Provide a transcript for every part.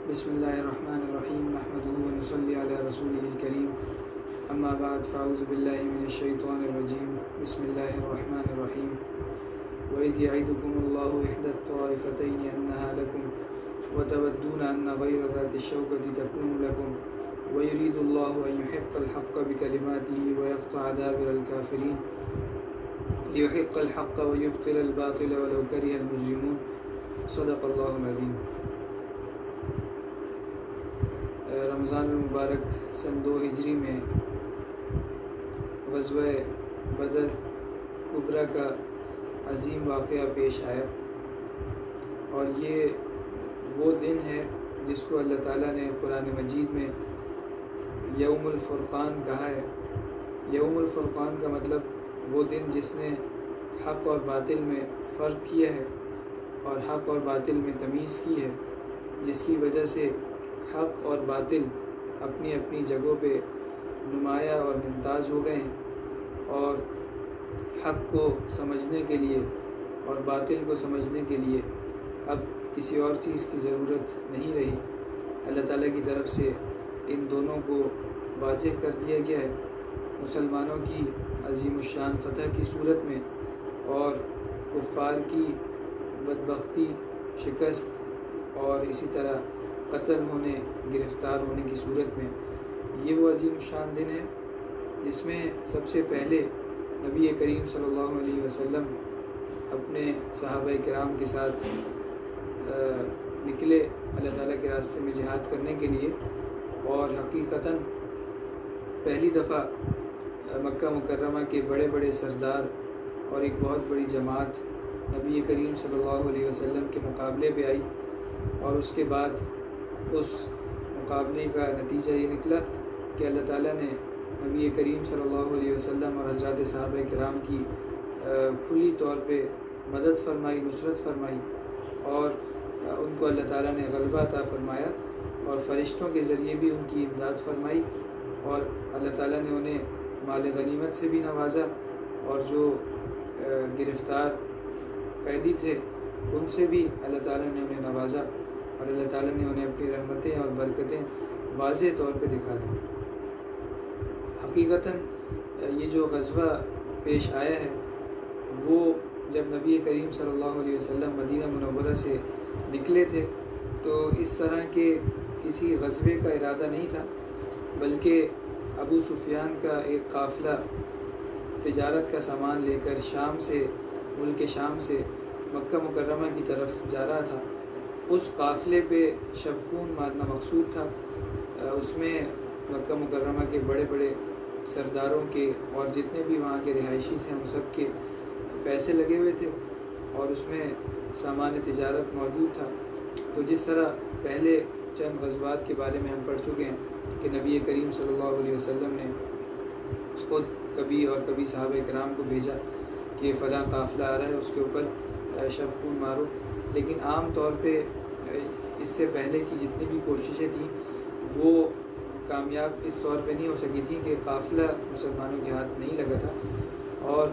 بسم اللہ الرحمن الرحیم نحمدہ ونصلی علی رسولہ الکریم اما بعد فاعوذ باللہ من الشیطان الرجیم بسم اللہ الرحمن الرحیم وَإِذْ يَعِدُكُمُ اللَّهُ إِحْدَى الطَّائِفَتَيْنِ أَنَّهَا لَكُمْ وَتَوَدُّونَ أَنَّ غَيْرَ ذَاتِ الشَّوْكَةِ تَكُونُ لَكُمْ وَيُرِيدُ اللَّهُ أَن يُحِقَّ الْحَقَّ بِكَلِمَاتِهِ وَيَقْطَعَ دَابِرَ الْكَافِرِينَ لِيُحِقَّ الْحَقَّ وَيُبْطِلَ الْبَاطِلَ وَلَوْ كَرِهَ الْمُجْرِمُونَ صدق اللہ العظیم۔ رمضان المبارک سن 2 ہجری میں غزوہ بدر کبریٰ کا عظیم واقعہ پیش آیا، اور یہ وہ دن ہے جس کو اللہ تعالیٰ نے قرآن مجید میں یوم الفرقان کہا ہے۔ یوم الفرقان کا مطلب وہ دن جس نے حق اور باطل میں فرق کیا ہے اور حق اور باطل میں تمیز کی ہے، جس کی وجہ سے حق اور باطل اپنی اپنی جگہوں پہ نمایاں اور ممتاز ہو گئے ہیں، اور حق کو سمجھنے کے لیے اور باطل کو سمجھنے کے لیے اب کسی اور چیز کی ضرورت نہیں رہی۔ اللہ تعالیٰ کی طرف سے ان دونوں کو واضح کر دیا گیا ہے، مسلمانوں کی عظیم الشان فتح کی صورت میں اور کفار کی بدبختی، شکست اور اسی طرح قتل ہونے، گرفتار ہونے کی صورت میں۔ یہ وہ عظیم الشان دن ہے جس میں سب سے پہلے نبی کریم صلی اللہ علیہ وسلم اپنے صحابہ کرام کے ساتھ نکلے اللہ تعالیٰ کے راستے میں جہاد کرنے کے لیے، اور حقیقتاً پہلی دفعہ مکہ مکرمہ کے بڑے بڑے سردار اور ایک بہت بڑی جماعت نبی کریم صلی اللہ علیہ وسلم کے مقابلے پہ آئی، اور اس کے بعد اس مقابلے کا نتیجہ یہ نکلا کہ اللہ تعالیٰ نے نبی کریم صلی اللہ علیہ وسلم اور حضرات صحابہ کرام کی کھلی طور پہ مدد فرمائی، نصرت فرمائی، اور ان کو اللہ تعالیٰ نے غلبہ عطا فرمایا، اور فرشتوں کے ذریعے بھی ان کی امداد فرمائی، اور اللہ تعالیٰ نے انہیں مال غنیمت سے بھی نوازا، اور جو گرفتار قیدی تھے ان سے بھی اللہ تعالیٰ نے انہیں نوازا، اور اللہ تعالیٰ نے انہیں اپنی رحمتیں اور برکتیں واضح طور پہ دکھا دیں۔ حقیقتاً یہ جو غزوہ پیش آیا ہے وہ جب نبی کریم صلی اللہ علیہ وسلم مدینہ منورہ سے نکلے تھے تو اس طرح کے کسی غزوے کا ارادہ نہیں تھا، بلکہ ابو سفیان کا ایک قافلہ تجارت کا سامان لے کر ملک شام سے مکہ مکرمہ کی طرف جا رہا تھا۔ اس قافلے پہ شبخون مارنا مقصود تھا، اس میں مکہ مکرمہ کے بڑے بڑے سرداروں کے اور جتنے بھی وہاں کے رہائشی تھے ان سب کے پیسے لگے ہوئے تھے، اور اس میں سامان تجارت موجود تھا۔ تو جس طرح پہلے چند غزوات کے بارے میں ہم پڑھ چکے ہیں کہ نبی کریم صلی اللہ علیہ وسلم نے خود کبھی اور کبھی صحابہ کرام کو بھیجا کہ فلاں قافلہ آ رہا ہے، اس کے اوپر شبخون مارو، لیکن عام طور پہ اس سے پہلے کی جتنی بھی کوششیں تھیں وہ کامیاب اس طور پہ نہیں ہو سکی تھیں کہ قافلہ مسلمانوں کے ہاتھ نہیں لگا تھا، اور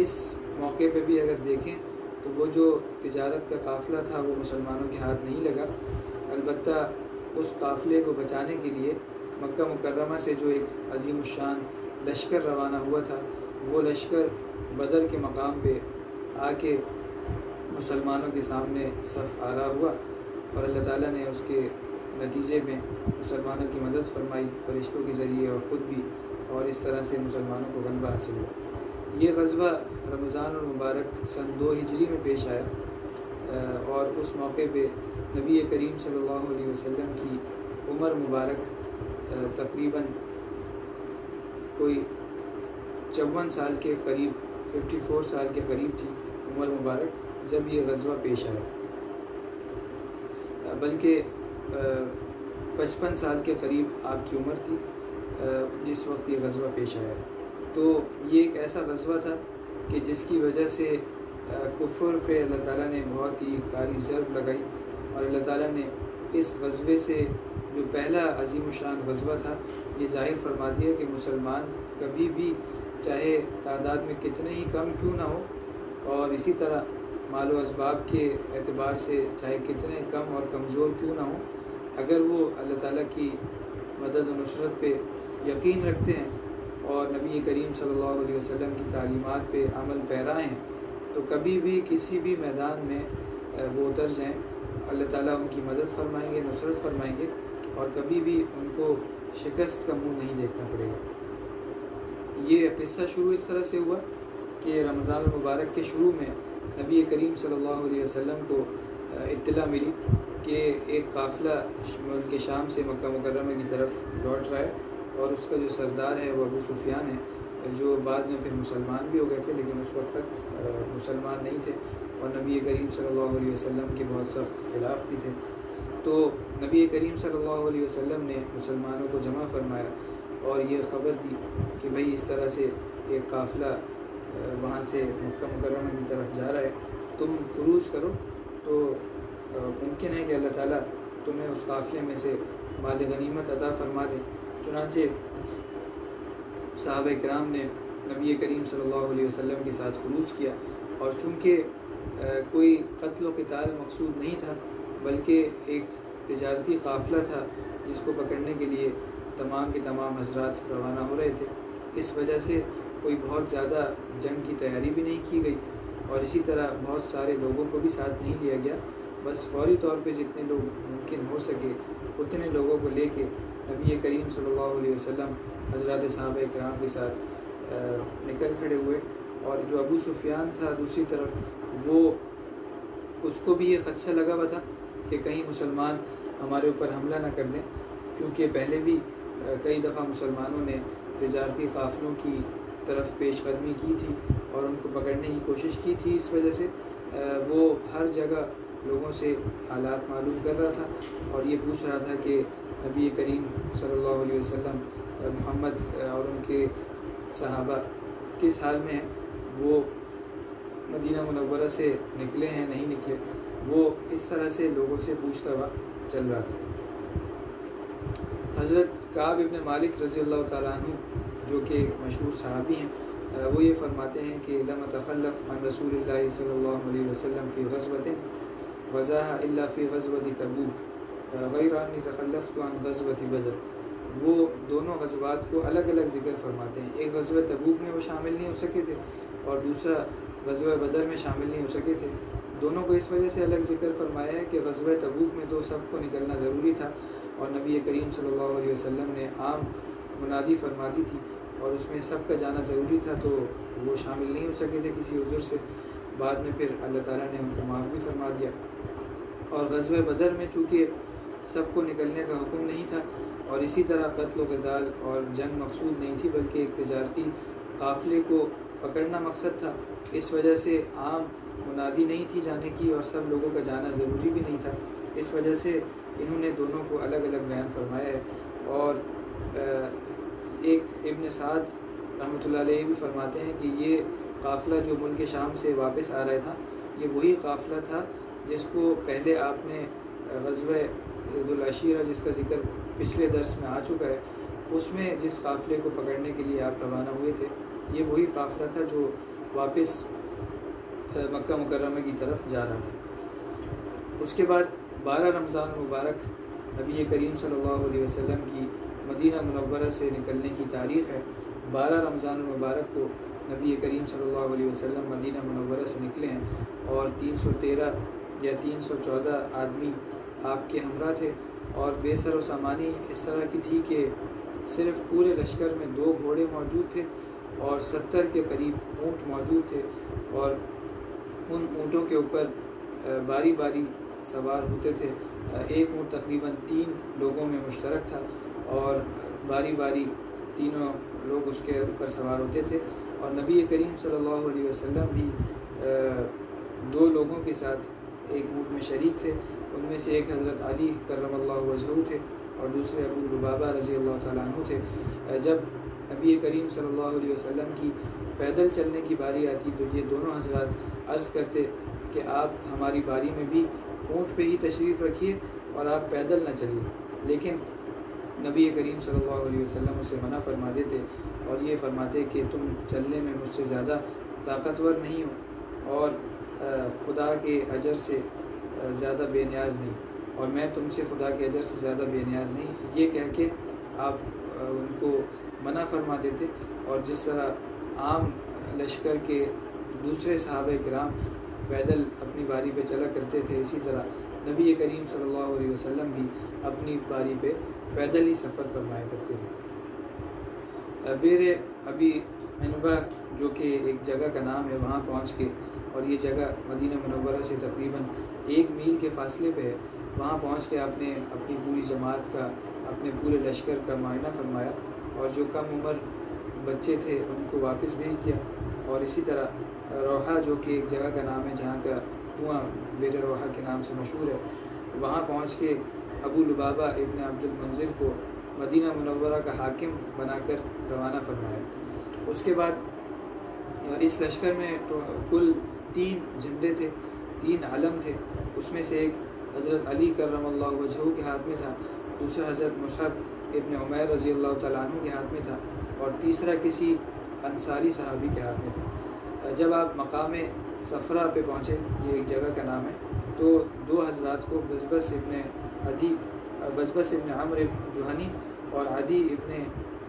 اس موقع پہ بھی اگر دیکھیں تو وہ جو تجارت کا قافلہ تھا وہ مسلمانوں کے ہاتھ نہیں لگا۔ البتہ اس قافلے کو بچانے کے لیے مکہ مکرمہ سے جو ایک عظیم الشان لشکر روانہ ہوا تھا، وہ لشکر بدر کے مقام پہ آ کے مسلمانوں کے سامنے صف آرا ہوا، اور اللہ تعالیٰ نے اس کے نتیجے میں مسلمانوں کی مدد فرمائی فرشتوں کے ذریعے اور خود بھی، اور اس طرح سے مسلمانوں کو غلبہ حاصل ہوا۔ یہ غزوہ رمضان المبارک سن 2 ہجری میں پیش آیا، اور اس موقع پہ نبی کریم صلی اللہ علیہ وسلم کی عمر مبارک تقریباً کوئی 54 سال کے قریب، 54 سال کے قریب تھی عمر مبارک جب یہ غزوہ پیش آیا، بلکہ 55 سال کے قریب آپ کی عمر تھی جس وقت یہ غزوہ پیش آیا۔ تو یہ ایک ایسا غزوہ تھا کہ جس کی وجہ سے کفر پہ اللہ تعالیٰ نے بہت ہی کاری ضرب لگائی، اور اللہ تعالیٰ نے اس غزوے سے جو پہلا عظیم الشان غزوہ تھا یہ ظاہر فرما دیا کہ مسلمان کبھی بھی چاہے تعداد میں کتنے ہی کم کیوں نہ ہو، اور اسی طرح مال و اسباب کے اعتبار سے چاہے کتنے کم اور کمزور کیوں نہ ہوں، اگر وہ اللہ تعالیٰ کی مدد و نصرت پہ یقین رکھتے ہیں اور نبی کریم صلی اللہ علیہ وسلم کی تعلیمات پہ عمل پیرا ہیں تو کبھی بھی کسی بھی میدان میں وہ اتر جائیں، اللہ تعالیٰ ان کی مدد فرمائیں گے، نصرت فرمائیں گے، اور کبھی بھی ان کو شکست کا منہ نہیں دیکھنا پڑے گا۔ یہ قصہ شروع اس طرح سے ہوا کہ رمضان المبارک کے شروع میں نبی کریم صلی اللہ علیہ وسلم کو اطلاع ملی کہ ایک قافلہ ملک شام سے مکہ مکرمہ کی طرف لوٹ رہا ہے، اور اس کا جو سردار ہے وہ ابو سفیان ہے، جو بعد میں پھر مسلمان بھی ہو گئے تھے لیکن اس وقت تک مسلمان نہیں تھے، اور نبی کریم صلی اللہ علیہ وسلم کے بہت سخت خلاف بھی تھے۔ تو نبی کریم صلی اللہ علیہ وسلم نے مسلمانوں کو جمع فرمایا اور یہ خبر دی کہ بھئی اس طرح سے ایک قافلہ وہاں سے مکہ مکرمہ کی طرف جا رہا ہے، تم خروج کرو تو ممکن ہے کہ اللہ تعالیٰ تمہیں اس قافلے میں سے مال غنیمت عطا فرما دے۔ چنانچہ صحابہ کرام نے نبی کریم صلی اللہ علیہ وسلم کے ساتھ خروج کیا، اور چونکہ کوئی قتل و قتال مقصود نہیں تھا بلکہ ایک تجارتی قافلہ تھا جس کو پکڑنے کے لیے تمام کے تمام حضرات روانہ ہو رہے تھے، اس وجہ سے کوئی بہت زیادہ جنگ کی تیاری بھی نہیں کی گئی، اور اسی طرح بہت سارے لوگوں کو بھی ساتھ نہیں لیا گیا، بس فوری طور پہ جتنے لوگ ممکن ہو سکے اتنے لوگوں کو لے کے نبی کریم صلی اللہ علیہ وسلم حضرات صحابہ کرام کے ساتھ نکل کھڑے ہوئے۔ اور جو ابو سفیان تھا دوسری طرف، وہ اس کو بھی یہ خدشہ لگا ہوا تھا کہ کہیں مسلمان ہمارے اوپر حملہ نہ کر دیں، کیونکہ پہلے بھی کئی دفعہ مسلمانوں نے تجارتی قافلوں کی طرف پیش قدمی کی تھی اور ان کو پکڑنے کی کوشش کی تھی، اس وجہ سے وہ ہر جگہ لوگوں سے حالات معلوم کر رہا تھا اور یہ پوچھ رہا تھا کہ نبی کریم صلی اللہ علیہ وسلم، محمد اور ان کے صحابہ کس حال میں ہیں، وہ مدینہ منورہ سے نکلے ہیں نہیں نکلے، وہ اس طرح سے لوگوں سے پوچھتا ہوا چل رہا تھا۔ حضرت کعب ابن مالک رضی اللہ تعالیٰ عنہ جو کہ ایک مشہور صحابی ہیں، وہ یہ فرماتے ہیں کہ لم اتخلف عن رسول اللہ صلی اللہ علیہ وسلم فی غزوۃ غزاها الا فی غزوۃ تبوک غیر انی تخلفت عن غزوۃ بدر۔ وہ دونوں غزوات کو الگ الگ ذکر فرماتے ہیں، ایک غزوہ تبوک میں وہ شامل نہیں ہو سکے تھے اور دوسرا غزوہ بدر میں شامل نہیں ہو سکے تھے۔ دونوں کو اس وجہ سے الگ ذکر فرمایا ہے کہ غزوہ تبوک میں تو سب کو نکلنا ضروری تھا اور نبی کریم صلی اللہ علیہ وسلم نے عام منادی فرما دی تھی اور اس میں سب کا جانا ضروری تھا، تو وہ شامل نہیں ہو سکے تھے کسی عذر سے۔ بعد میں پھر اللہ تعالیٰ نے ان کو معاف بھی فرما دیا۔ اور غزوہ بدر میں چونکہ سب کو نکلنے کا حکم نہیں تھا اور اسی طرح قتل و قتال اور جنگ مقصود نہیں تھی بلکہ ایک تجارتی قافلے کو پکڑنا مقصد تھا، اس وجہ سے عام منادی نہیں تھی جانے کی اور سب لوگوں کا جانا ضروری بھی نہیں تھا، اس وجہ سے انہوں نے دونوں کو الگ الگ بیان فرمایا ہے۔ اور ایک ابن سعد رحمۃ اللہ علیہ بھی فرماتے ہیں کہ یہ قافلہ جو ملک شام سے واپس آ رہا تھا یہ وہی قافلہ تھا جس کو پہلے آپ نے غزوہ ذو العشیرہ جس کا ذکر پچھلے درس میں آ چکا ہے، اس میں جس قافلے کو پکڑنے کے لیے آپ روانہ ہوئے تھے یہ وہی قافلہ تھا جو واپس مکہ مکرمہ کی طرف جا رہا تھا۔ اس کے بعد 12 رمضان المبارک نبی کریم صلی اللہ علیہ وسلم کی مدینہ منورہ سے نکلنے کی تاریخ ہے۔ 12 رمضان المبارک کو نبی کریم صلی اللہ علیہ وسلم مدینہ منورہ سے نکلے ہیں اور 313 یا 314 آدمی آپ کے ہمراہ تھے، اور بے سر و سامانی اس طرح کی تھی کہ صرف پورے لشکر میں 2 گھوڑے موجود تھے اور 70 کے قریب اونٹ موجود تھے، اور ان اونٹوں کے اوپر باری باری سوار ہوتے تھے۔ ایک اونٹ تقریباً 3 لوگوں میں مشترک تھا اور باری باری تینوں لوگ اس کے اوپر سوار ہوتے تھے، اور نبی کریم صلی اللہ علیہ وسلم بھی 2 لوگوں کے ساتھ ایک اونٹ میں شریک تھے، ان میں سے ایک حضرت علی کرم اللہ وجہہ تھے اور دوسرے ابو لبابہ رضی اللہ تعالیٰ عنہ تھے۔ جب نبی کریم صلی اللہ علیہ وسلم کی پیدل چلنے کی باری آتی تو یہ دونوں حضرات عرض کرتے کہ آپ ہماری باری میں بھی اونٹ پہ ہی تشریف رکھیے اور آپ پیدل نہ چلیے، لیکن نبی کریم صلی اللہ علیہ وسلم اسے منع فرما دیتے اور یہ فرماتے کہ تم چلنے میں مجھ سے زیادہ طاقتور نہیں ہو اور خدا کے اجر سے زیادہ بے نیاز نہیں، اور میں تم سے خدا کے اجر سے زیادہ بے نیاز نہیں، یہ کہہ کے آپ ان کو منع فرما دیتے۔ اور جس طرح عام لشکر کے دوسرے صحابہ کرام پیدل اپنی باری پہ چلا کرتے تھے، اسی طرح نبی کریم صلی اللہ علیہ وسلم بھی اپنی باری پہ پیدل ہی سفر فرمایا کرتے تھے۔ بیر ابی عنبہ جو کہ ایک جگہ کا نام ہے، وہاں پہنچ کے، اور یہ جگہ مدینہ منورہ سے تقریباً 1 میل کے فاصلے پہ ہے، وہاں پہنچ کے آپ نے اپنی پوری جماعت کا، اپنے پورے لشکر کا معائنہ فرمایا، اور جو کم عمر بچے تھے ان کو واپس بھیج دیا۔ اور اسی طرح روحہ جو کہ ایک جگہ کا نام ہے، جہاں کا کنواں بیر روحہ کے نام سے مشہور ہے، وہاں پہنچ کے ابو لبابہ ابن عبد المنذر کو مدینہ منورہ کا حاکم بنا کر روانہ فرمایا۔ اس کے بعد اس لشکر میں کل 3 جھنڈے تھے، 3 علم تھے۔ اس میں سے ایک حضرت علی کرم اللہ وجہہ کے ہاتھ میں تھا، دوسرا حضرت مصعب ابن عمیر رضی اللہ تعالیٰ عنہ کے ہاتھ میں تھا، اور تیسرا کسی انصاری صحابی کے ہاتھ میں تھا۔ جب آپ مقام صفرا پہ پہنچے، یہ ایک جگہ کا نام ہے، تو 2 حضرات کو بزبس ابن عمرو جوہنی اور عدی ابن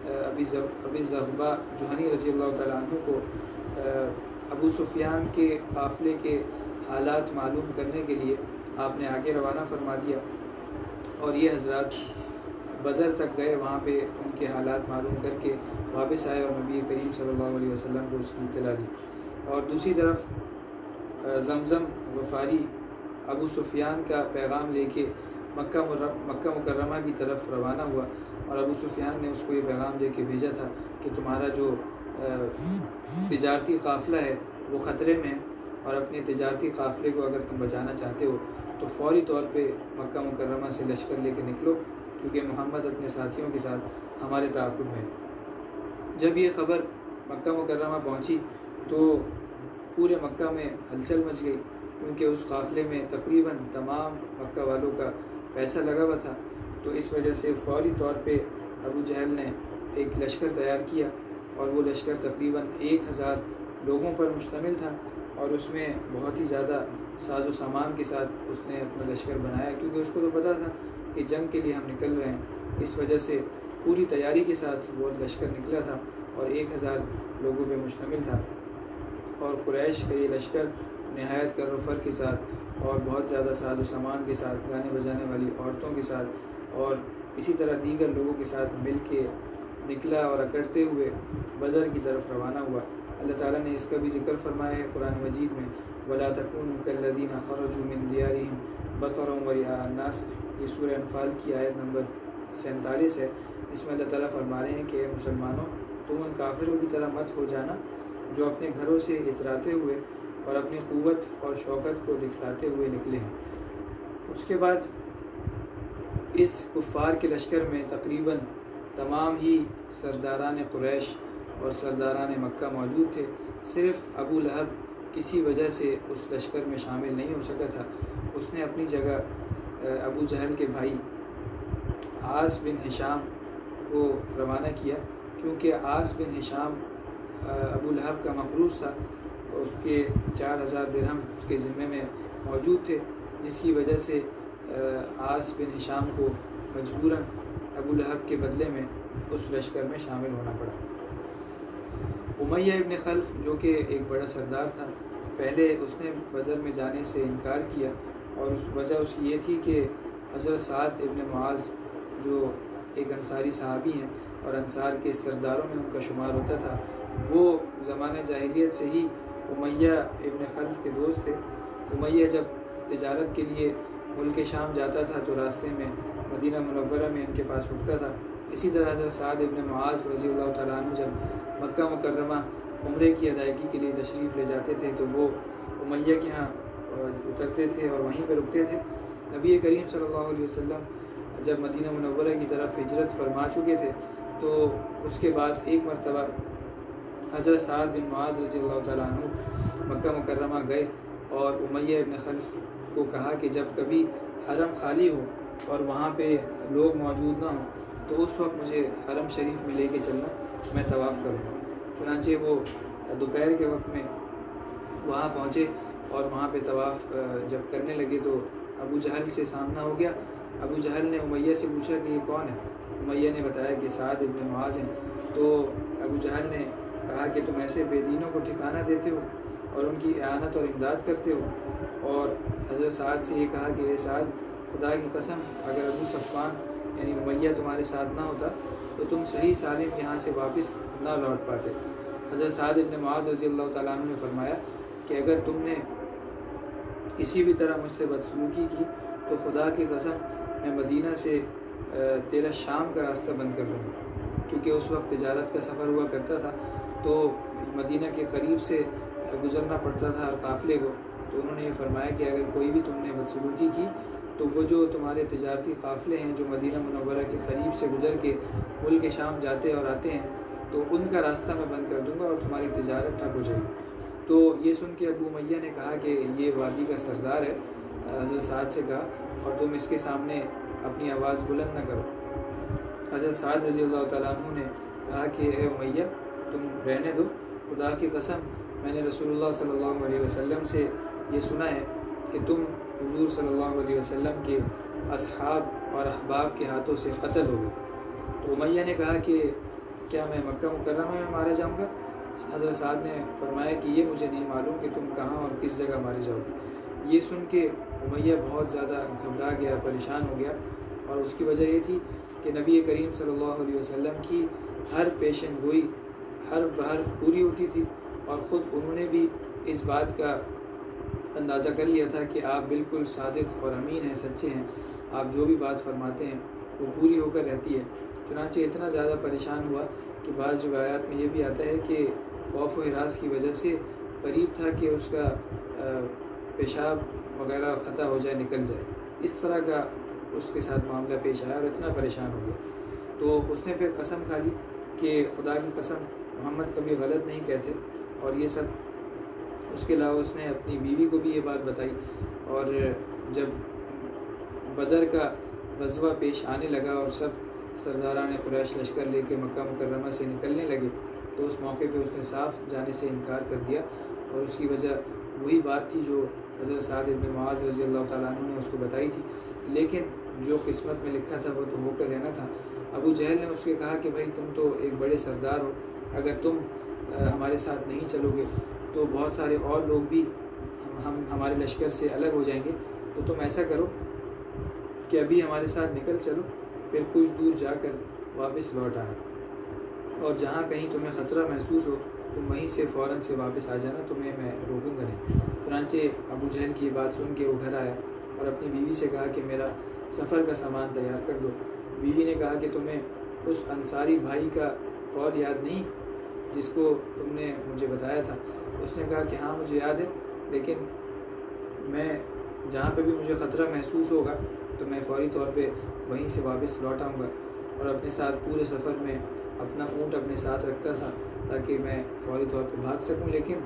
ابی زغبہ جوہنی رضی اللہ تعالیٰ عنہ کو ابو سفیان کے قافلے کے حالات معلوم کرنے کے لیے آپ نے آگے روانہ فرما دیا، اور یہ حضرات بدر تک گئے، وہاں پہ ان کے حالات معلوم کر کے واپس آئے اور نبی کریم صلی اللہ علیہ وسلم کو اس کی اطلاع دی۔ اور دوسری طرف زمزم غفاری ابو سفیان کا پیغام لے کے مکہ مکرمہ کی طرف روانہ ہوا، اور ابو سفیان نے اس کو یہ پیغام دے کے بھیجا تھا کہ تمہارا جو تجارتی قافلہ ہے وہ خطرے میں ہے، اور اپنے تجارتی قافلے کو اگر تم بچانا چاہتے ہو تو فوری طور پہ مکہ مکرمہ سے لشکر لے کے نکلو، کیونکہ محمد اپنے ساتھیوں کے ساتھ ہمارے تعاقب میں ہے۔ جب یہ خبر مکہ مکرمہ پہنچی تو پورے مکہ میں ہلچل مچ گئی، کیونکہ اس قافلے میں تقریباً تمام مکہ والوں کا پیسہ لگا ہوا تھا۔ تو اس وجہ سے فوری طور پہ ابو جہل نے ایک لشکر تیار کیا، اور وہ لشکر تقریباً 1000 لوگوں پر مشتمل تھا، اور اس میں بہت ہی زیادہ ساز و سامان کے ساتھ اس نے اپنا لشکر بنایا، کیونکہ اس کو تو پتہ تھا کہ جنگ کے لیے ہم نکل رہے ہیں۔ اس وجہ سے پوری تیاری کے ساتھ وہ لشکر نکلا تھا، اور 1000 لوگوں پہ مشتمل تھا، اور قریش کا یہ لشکر نہایت کر و فر کے ساتھ اور بہت زیادہ ساز و سامان کے ساتھ، گانے بجانے والی عورتوں کے ساتھ اور اسی طرح دیگر لوگوں کے ساتھ مل کے نکلا، اور اکڑتے ہوئے بدر کی طرف روانہ ہوا۔ اللہ تعالیٰ نے اس کا بھی ذکر فرمایا ہے قرآن مجید میں، وَلَا تَكُونُوا كَالَّذِينَ خَرَجُوا مِن دِيَارِهِمْ بَطَرًا وَرِئَاءَ النَّاسِ، یہ سورہ انفال کی آیت نمبر 47 ہے۔ اس میں اللہ تعالیٰ فرما رہے ہیں کہ اے مسلمانوں، تم ان کافروں کی طرح مت ہو جانا جو اپنے گھروں سے اتراتے ہوئے اور اپنی قوت اور شوکت کو دکھلاتے ہوئے نکلے ہیں۔ اس کے بعد اس کفار کے لشکر میں تقریباً تمام ہی سرداران قریش اور سرداران مکہ موجود تھے، صرف ابو لہب کسی وجہ سے اس لشکر میں شامل نہیں ہو سکا تھا۔ اس نے اپنی جگہ ابو جہل کے بھائی عاص بن ہشام کو روانہ کیا، چونکہ عاص بن ہشام ابو لہب کا مقروض تھا، اس کے 4000 درہم اس کے ذمے میں موجود تھے، جس کی وجہ سے عاص بن ہشام کو مجبوراً ابو لہب کے بدلے میں اس لشکر میں شامل ہونا پڑا۔ امیہ ابن خلف جو کہ ایک بڑا سردار تھا، پہلے اس نے بدر میں جانے سے انکار کیا، اور اس وجہ اس کی یہ تھی کہ حضرت سعد ابن معاذ جو ایک انصاری صحابی ہیں اور انصار کے سرداروں میں ان کا شمار ہوتا تھا، وہ زمانہ جاہلیت سے ہی امیہ ابن خلف کے دوست تھے۔ امیہ جب تجارت کے لیے ملک شام جاتا تھا تو راستے میں مدینہ منورہ میں ان کے پاس رکتا تھا۔ اسی طرح حضرت سعد ابن معاذ رضی اللہ تعالیٰ عنہ جب مکہ مکرمہ عمرے کی ادائیگی کے لیے تشریف لے جاتے تھے تو وہ امیہ کے ہاں اترتے تھے اور وہیں پہ رکتے تھے۔ نبی کریم صلی اللہ علیہ وسلم جب مدینہ منورہ کی طرف ہجرت فرما چکے تھے تو اس کے بعد ایک مرتبہ حضرت سعد بن معاذ رضی اللہ تعالیٰ عنہ مکہ مکرمہ گئے اور امیہ ابن خلف کو کہا کہ جب کبھی حرم خالی ہو اور وہاں پہ لوگ موجود نہ ہوں تو اس وقت مجھے حرم شریف میں لے کے چلنا، میں طواف کروں گا۔ چنانچہ وہ دوپہر کے وقت میں وہاں پہنچے اور وہاں پہ طواف جب کرنے لگے تو ابو جہل سے سامنا ہو گیا۔ ابو جہل نے امیہ سے پوچھا کہ یہ کون ہے؟ امیہ نے بتایا کہ سعد ابن معاذ ہیں۔ تو ابو جہل نے کہا کہ تم ایسے بے دینوں کو ٹھکانہ دیتے ہو اور ان کی اعانت اور امداد کرتے ہو۔ اور حضرت سعد سے یہ کہا کہ اے سعد، خدا کی قسم اگر ابو صفوان یعنی امیہ تمہارے ساتھ نہ ہوتا تو تم صحیح سالم یہاں سے واپس نہ لوٹ پاتے۔ حضرت سعد ابن معاذ رضی اللہ تعالیٰ عنہ نے فرمایا کہ اگر تم نے کسی بھی طرح مجھ سے بدسلوکی کی تو خدا کی قسم میں مدینہ سے تیرا شام کا راستہ بند کر لوں گا، کیونکہ اس وقت تجارت کا سفر ہوا کرتا تھا تو مدینہ کے قریب سے گزرنا پڑتا تھا ہر قافلے کو۔ تو انہوں نے یہ فرمایا کہ اگر کوئی بھی تم نے بدسلوکی کی تو وہ جو تمہارے تجارتی قافلے ہیں جو مدینہ منورہ کے قریب سے گزر کے ملک شام جاتے اور آتے ہیں تو ان کا راستہ میں بند کر دوں گا اور تمہاری تجارت ٹھپ ہو جائے گی۔ تو یہ سن کے ابو امیہ نے کہا کہ یہ وادی کا سردار ہے، حضرت سعد سے کہا، اور تم اس کے سامنے اپنی آواز بلند نہ کرو۔ حضرت سعد رضی اللہ تعالیٰ عنہ نے کہا کہ اے امیہ تم رہنے دو، خدا کی قسم میں نے رسول اللہ صلی اللہ علیہ وسلم سے یہ سنا ہے کہ تم حضور صلی اللہ علیہ وسلم کے اصحاب اور احباب کے ہاتھوں سے قتل ہو گئے۔ تو امیہ نے کہا کہ کیا میں مکہ مکرمہ میں مارا جاؤں گا؟ حضرت سعد نے فرمایا کہ یہ مجھے نہیں معلوم کہ تم کہاں اور کس جگہ مارے جاؤ گے۔ یہ سن کے امیہ بہت زیادہ گھبرا گیا، پریشان ہو گیا، اور اس کی وجہ یہ تھی کہ نبی کریم صلی اللہ علیہ وسلم کی ہر پیشن گوئی حرف بحرف پوری ہوتی تھی، اور خود انہوں نے بھی اس بات کا اندازہ کر لیا تھا کہ آپ بالکل صادق اور امین ہیں، سچے ہیں، آپ جو بھی بات فرماتے ہیں وہ پوری ہو کر رہتی ہے۔ چنانچہ اتنا زیادہ پریشان ہوا کہ بعض روایات میں یہ بھی آتا ہے کہ خوف و ہراس کی وجہ سے قریب تھا کہ اس کا پیشاب وغیرہ خطا ہو جائے، نکل جائے۔ اس طرح کا اس کے ساتھ معاملہ پیش آیا اور اتنا پریشان ہو گیا۔ تو اس نے پھر قسم کھا لی کہ خدا کی قسم محمد کبھی غلط نہیں کہتے، اور یہ سب۔ اس کے علاوہ اس نے اپنی بیوی کو بھی یہ بات بتائی، اور جب بدر کا غزوہ پیش آنے لگا اور سب سرداران قریش لشکر لے کے مکہ مکرمہ سے نکلنے لگے تو اس موقع پہ اس نے صاف جانے سے انکار کر دیا، اور اس کی وجہ وہی بات تھی جو حضرت سعد ابن معاذ رضی اللہ تعالیٰ عنہ نے اس کو بتائی تھی، لیکن جو قسمت میں لکھا تھا وہ تو ہو کر رہنا تھا۔ ابو جہل نے اس کے کہا کہ بھائی تم تو ایک بڑے سردار ہو، اگر تم ہمارے ساتھ نہیں چلو گے تو بہت سارے اور لوگ بھی ہمارے لشکر سے الگ ہو جائیں گے، تو تم ایسا کرو کہ ابھی ہمارے ساتھ نکل چلو، پھر کچھ دور جا کر واپس لوٹ آنا، اور جہاں کہیں تمہیں خطرہ محسوس ہو تم وہیں سے فوراً سے واپس آ جانا، تمہیں میں روکوں گا نہیں۔ چنانچہ ابو جہل کی بات سن کے وہ گھر آیا اور اپنی بیوی سے کہا کہ میرا سفر کا سامان تیار کر دو۔ بیوی نے کہا کہ تمہیں اس انصاری بھائی کا قول یاد نہیں جس کو تم نے مجھے بتایا تھا؟ اس نے کہا کہ ہاں مجھے یاد ہے، لیکن میں جہاں پہ بھی مجھے خطرہ محسوس ہوگا تو میں فوری طور پہ وہیں سے واپس لوٹ آؤں گا، اور اپنے ساتھ پورے سفر میں اپنا اونٹ اپنے ساتھ رکھتا تھا تاکہ میں فوری طور پہ بھاگ سکوں، لیکن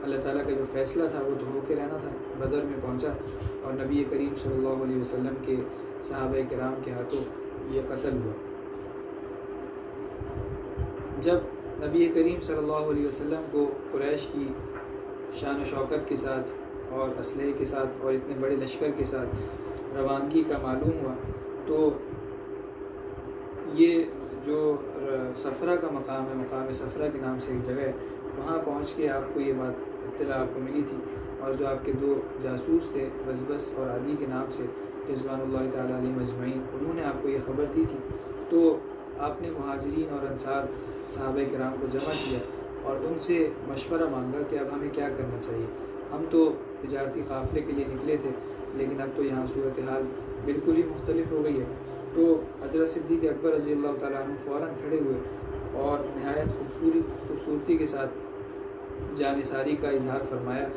اللہ تعالیٰ کا جو فیصلہ تھا وہ تو ہو کے رہنا تھا۔ بدر میں پہنچا اور نبی کریم صلی اللہ علیہ وسلم کے صحابہ کرام کے ہاتھوں یہ قتل ہوا۔ جب نبی کریم صلی اللہ علیہ وسلم کو قریش کی شان و شوکت کے ساتھ اور اسلحے کے ساتھ اور اتنے بڑے لشکر کے ساتھ روانگی کا معلوم ہوا تو یہ جو صفرہ کا مقام ہے، مقام صفرہ کے نام سے ایک جگہ ہے، وہاں پہنچ کے آپ کو یہ بات اطلاع آپ کو ملی تھی، اور جو آپ کے دو جاسوس تھے بزبس اور عدی کے نام سے رضوان اللہ تعالیٰ علیہ مجمعین، انہوں نے آپ کو یہ خبر دی تھی۔ تو آپ نے مہاجرین اور انصار صحابہ کرام کو جمع کیا اور ان سے مشورہ مانگا کہ اب ہمیں کیا کرنا چاہیے۔ ہم تو تجارتی قافلے کے لیے نکلے تھے، لیکن اب تو یہاں صورتحال بالکل ہی مختلف ہو گئی ہے۔ تو حضرت صدیق اکبر رضی اللہ تعالیٰ عنہ فوراً کھڑے ہوئے اور نہایت خوبصورتی کے ساتھ جانثاری کا اظہار فرمایا،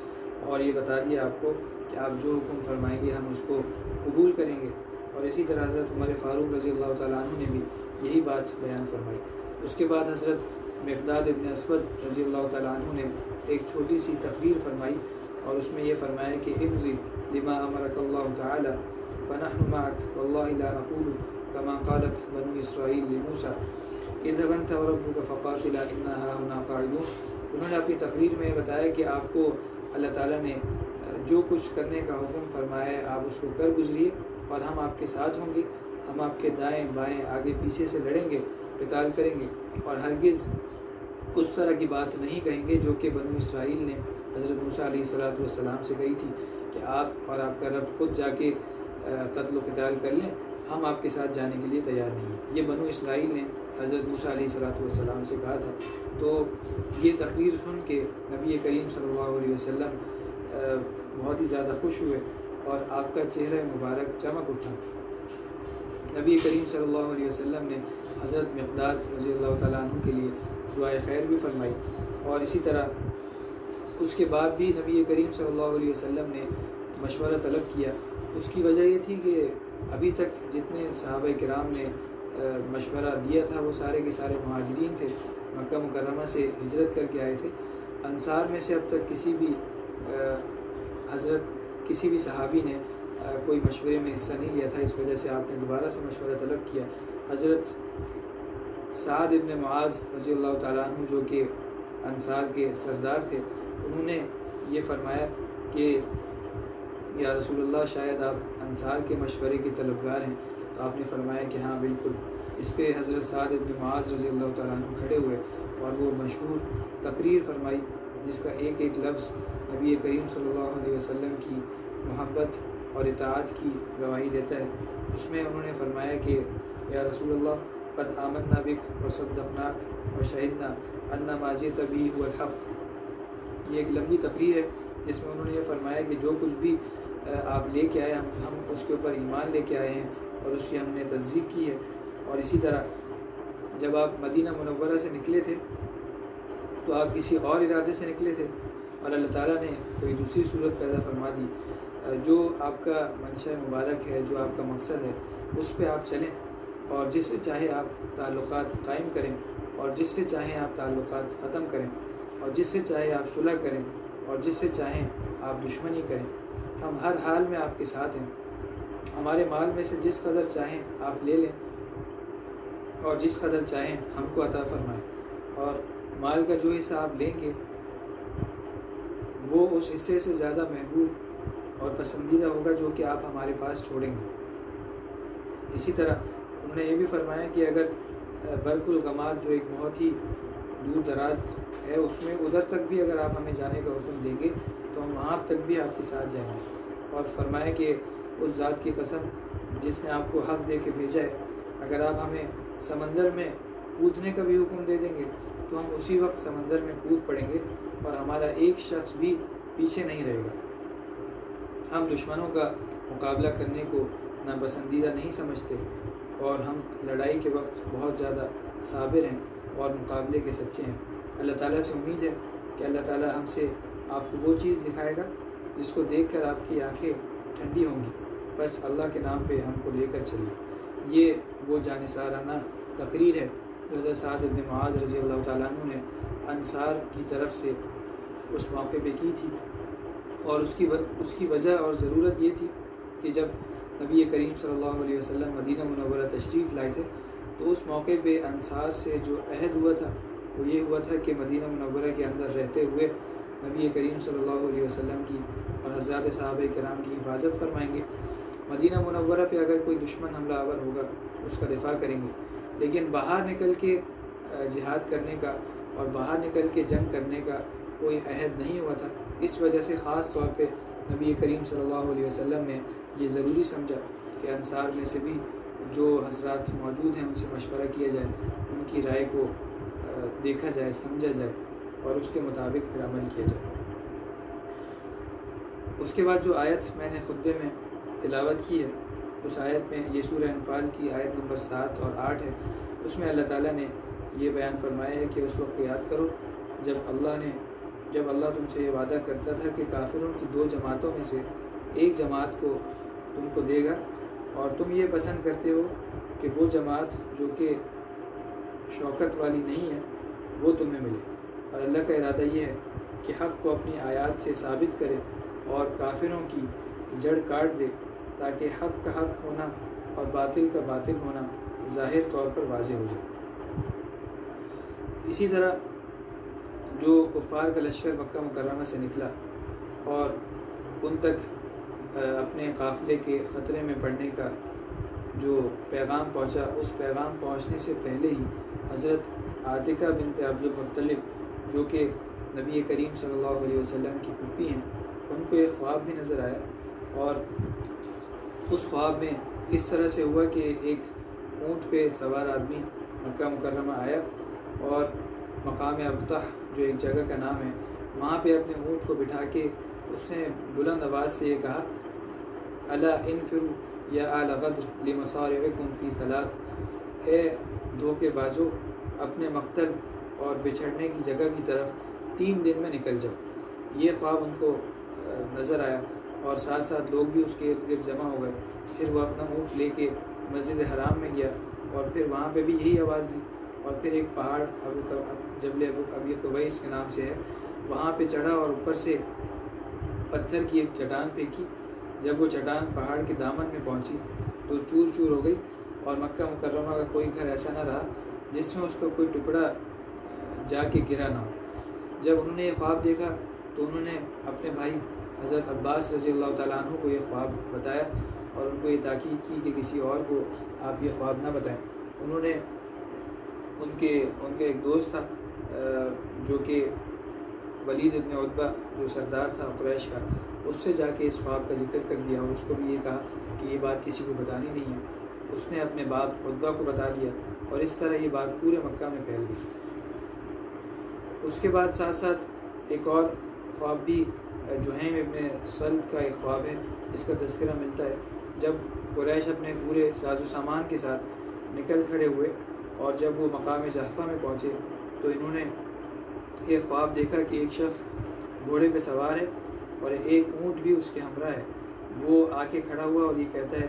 اور یہ بتا دیا آپ کو کہ آپ جو حکم فرمائیں گے ہم اس کو قبول کریں گے۔ اور اسی طرح حضرت عمر فاروق رضی اللہ تعالیٰ عنہ نے بھی یہی بات بیان فرمائی۔ اس کے بعد حضرت مقداد ابن اسود رضی اللہ تعالیٰ عنہ نے ایک چھوٹی سی تقریر فرمائی، اور اس میں یہ فرمایا کہ امضی لما امرک اللہ تعالی فنحن معک واللہ لا نقول کما قالت بنو اسرائیل لموسیٰ اذهب انت وربک فقاتلا انا ہاہنا قاعدون۔ انہوں نے اپنی تقریر میں بتایا کہ آپ کو اللہ تعالیٰ نے جو کچھ کرنے کا حکم فرمائے آپ اس کو کر گزریے، اور ہم آپ کے ساتھ ہوں گے، ہم آپ کے دائیں بائیں آگے پیچھے سے لڑیں گے، قتال کریں گے، اور ہرگز اس طرح کی بات نہیں کہیں گے جو کہ بنو اسرائیل نے حضرت موسیٰ علیہ السلام سے کہی تھی کہ آپ اور آپ کا رب خود جا کے قتل و قتال کر لیں، ہم آپ کے ساتھ جانے کے لیے تیار نہیں ہیں۔ یہ بنو اسرائیل نے حضرت موسیٰ علیہ السلام سے کہا تھا۔ تو یہ تقریر سن کے نبی کریم صلی اللہ علیہ وسلم بہت ہی زیادہ خوش ہوئے اور آپ کا چہرہ مبارک چمک اٹھا۔ نبی کریم صلی اللہ علیہ وسلم نے حضرت مقداد رضی اللہ تعالیٰ عنہ کے لیے دعائے خیر بھی فرمائی، اور اسی طرح اس کے بعد بھی نبی کریم صلی اللہ علیہ وسلم نے مشورہ طلب کیا۔ اس کی وجہ یہ تھی کہ ابھی تک جتنے صحابہ کرام نے مشورہ دیا تھا وہ سارے کے سارے مہاجرین تھے، مکہ مکرمہ سے ہجرت کر کے آئے تھے۔ انصار میں سے اب تک کسی بھی صحابی نے کوئی مشورے میں حصہ نہیں لیا تھا، اس وجہ سے آپ نے دوبارہ سے مشورہ طلب کیا۔ حضرت سعد ابن معاذ رضی اللہ تعالیٰ عنہ جو کہ انصار کے سردار تھے، انہوں نے یہ فرمایا کہ یا رسول اللہ شاید آپ انصار کے مشورے کے طلبگار ہیں، تو آپ نے فرمایا کہ ہاں بالکل۔ اس پہ حضرت سعد ابن معاذ رضی اللہ تعالیٰ عنہ کھڑے ہوئے اور وہ مشہور تقریر فرمائی جس کا ایک ایک لفظ نبی کریم صلی اللہ علیہ وسلم کی محبت اور اطاعت کی گواہی دیتا ہے۔ اس میں انہوں نے فرمایا کہ یا رسول اللہ قد آمنا بک وصدقناک وشہدنا ان ما جئت به هو الحق۔ یہ ایک لمبی تقریر ہے جس میں انہوں نے یہ فرمایا کہ جو کچھ بھی آپ لے کے آئے ہم اس کے اوپر ایمان لے کے آئے ہیں اور اس کی ہم نے تصدیق کی ہے۔ اور اسی طرح جب آپ مدینہ منورہ سے نکلے تھے تو آپ کسی اور ارادے سے نکلے تھے، اور اللہ تعالیٰ نے کوئی دوسری صورت پیدا فرما دی۔ جو آپ کا منشا مبارک ہے، جو آپ کا مقصد ہے، اس پہ آپ چلیں، اور جس سے چاہے آپ تعلقات قائم کریں، اور جس سے چاہیں آپ تعلقات ختم کریں، اور جس سے چاہے آپ صلح کریں، اور جس سے چاہیں آپ دشمنی کریں۔ ہم ہر حال میں آپ کے ساتھ ہیں۔ ہمارے مال میں سے جس قدر چاہیں آپ لے لیں، اور جس قدر چاہیں ہم کو عطا فرمائیں، اور مال کا جو حصہ آپ لیں گے وہ اس حصے سے زیادہ محبوب اور پسندیدہ ہوگا جو کہ آپ ہمارے پاس چھوڑیں گے۔ اسی طرح انہوں نے یہ بھی فرمایا کہ اگر برق الغماد جو ایک بہت ہی دور دراز ہے، اس میں ادھر تک بھی اگر آپ ہمیں جانے کا حکم دیں گے تو ہم وہاں تک بھی آپ کے ساتھ جائیں گے۔ اور فرمایا کہ اس ذات کی قسم جس نے آپ کو حق دے کے بھیجا ہے، اگر آپ ہمیں سمندر میں کودنے کا بھی حکم دے دیں گے تو ہم اسی وقت سمندر میں کود پڑیں گے، اور ہمارا ایک شخص بھی پیچھے نہیں رہے گا۔ ہم دشمنوں کا مقابلہ کرنے کو ناپسندیدہ نہیں سمجھتے، اور ہم لڑائی کے وقت بہت زیادہ صابر ہیں اور مقابلے کے سچے ہیں۔ اللہ تعالیٰ سے امید ہے کہ اللہ تعالیٰ ہم سے آپ کو وہ چیز دکھائے گا جس کو دیکھ کر آپ کی آنکھیں ٹھنڈی ہوں گی۔ بس اللہ کے نام پہ ہم کو لے کر چلیے۔ یہ وہ جانثارانہ تقریر ہے جو حضرت سعد بن معاذ رضی اللہ تعالیٰ عنہ نے انصار کی طرف سے اس موقع پہ کی تھی، اور اس کی وجہ اور ضرورت یہ تھی کہ جب نبی کریم صلی اللہ علیہ وسلم مدینہ منورہ تشریف لائے تھے تو اس موقع پہ انصار سے جو عہد ہوا تھا وہ یہ ہوا تھا کہ مدینہ منورہ کے اندر رہتے ہوئے نبی کریم صلی اللہ علیہ وسلم کی اور حضرات صحابہ کرام کی حفاظت فرمائیں گے۔ مدینہ منورہ پہ اگر کوئی دشمن حملہ آور ہوگا اس کا دفاع کریں گے، لیکن باہر نکل کے جہاد کرنے کا اور باہر نکل کے جنگ کرنے کا کوئی عہد نہیں ہوا تھا۔ اس وجہ سے خاص طور پہ نبی کریم صلی اللہ علیہ وسلم نے یہ ضروری سمجھا کہ انصار میں سے بھی جو حضرات موجود ہیں ان سے مشورہ کیا جائے، ان کی رائے کو دیکھا جائے، سمجھا جائے، اور اس کے مطابق پھر عمل کیا جائے۔ اس کے بعد جو آیت میں نے خطبے میں تلاوت کی ہے، اس آیت میں یہ سورہ انفال کی آیت نمبر 7 اور 8 ہے۔ اس میں اللہ تعالیٰ نے یہ بیان فرمایا ہے کہ اس وقت کو یاد کرو جب اللہ تم سے یہ وعدہ کرتا تھا کہ کافروں کی 2 جماعتوں میں سے ایک جماعت کو تم کو دے گا، اور تم یہ پسند کرتے ہو کہ وہ جماعت جو کہ شوکت والی نہیں ہے وہ تمہیں ملے، اور اللہ کا ارادہ یہ ہے کہ حق کو اپنی آیات سے ثابت کرے اور کافروں کی جڑ کاٹ دے تاکہ حق کا حق ہونا اور باطل کا باطل ہونا ظاہر طور پر واضح ہو جائے۔ اسی طرح جو کفار کا لشکر مکہ مکرمہ سے نکلا اور ان تک اپنے قافلے کے خطرے میں پڑنے کا جو پیغام پہنچا، اس پیغام پہنچنے سے پہلے ہی حضرت عاتکہ بنت عبد المطلب جو کہ نبی کریم صلی اللہ علیہ وسلم کی پھوپھی ہیں، ان کو ایک خواب بھی نظر آیا، اور اس خواب میں اس طرح سے ہوا کہ ایک اونٹ پہ سوار آدمی مکہ مکرمہ آیا اور مقام ابطح جو ایک جگہ کا نام ہے، وہاں پہ اپنے اونٹ کو بٹھا کے اس نے بلند آواز سے یہ کہا، الا انفروا یا آل غدر لمصارعکم فی ثلاث، اے دھوکے بازو اپنے مقتل اور بچھڑنے کی جگہ کی طرف 3 دن میں نکل جاؤ۔ یہ خواب ان کو نظر آیا، اور ساتھ ساتھ لوگ بھی اس کے ارد گرد جمع ہو گئے۔ پھر وہ اپنا اونٹ لے کے مسجد حرام میں گیا، اور پھر وہاں پہ بھی یہی آواز دی، اور پھر ایک پہاڑ جبل ابی قبیس کے نام سے ہے، وہاں پہ چڑھا اور اوپر سے پتھر کی ایک چٹان پھینکی۔ جب وہ چٹان پہاڑ کے دامن میں پہنچی تو چور چور ہو گئی، اور مکہ مکرمہ کا کوئی گھر ایسا نہ رہا جس میں اس کا کوئی ٹکڑا جا کے گرا نہ ہو۔ جب انہوں نے یہ خواب دیکھا تو انہوں نے اپنے بھائی حضرت عباس رضی اللہ تعالیٰ عنہ کو یہ خواب بتایا، اور ان کو یہ تاکید کی کہ کسی اور کو آپ یہ خواب نہ بتائیں۔ انہوں نے ان کے ایک دوست تھا جو کہ ولید ابن عتبہ جو سردار تھا قریش کا، اس سے جا کے اس خواب کا ذکر کر دیا، اور اس کو بھی یہ کہا کہ یہ بات کسی کو بتانی نہیں ہے۔ اس نے اپنے باپ عتبہ کو بتا دیا، اور اس طرح یہ بات پورے مکہ میں پھیل گئی۔ اس کے بعد ساتھ ساتھ ایک اور خواب بھی جہیم ابن سلط کا ایک خواب ہے، جس کا تذکرہ ملتا ہے۔ جب قریش اپنے پورے ساز و سامان کے ساتھ نکل کھڑے ہوئے، اور جب وہ مقام جحفہ میں پہنچے تو انہوں نے ایک خواب دیکھا کہ ایک شخص گھوڑے پہ سوار ہے، اور ایک اونٹ بھی اس کے ہمراہ ہے۔ وہ آ کے کھڑا ہوا اور یہ کہتا ہے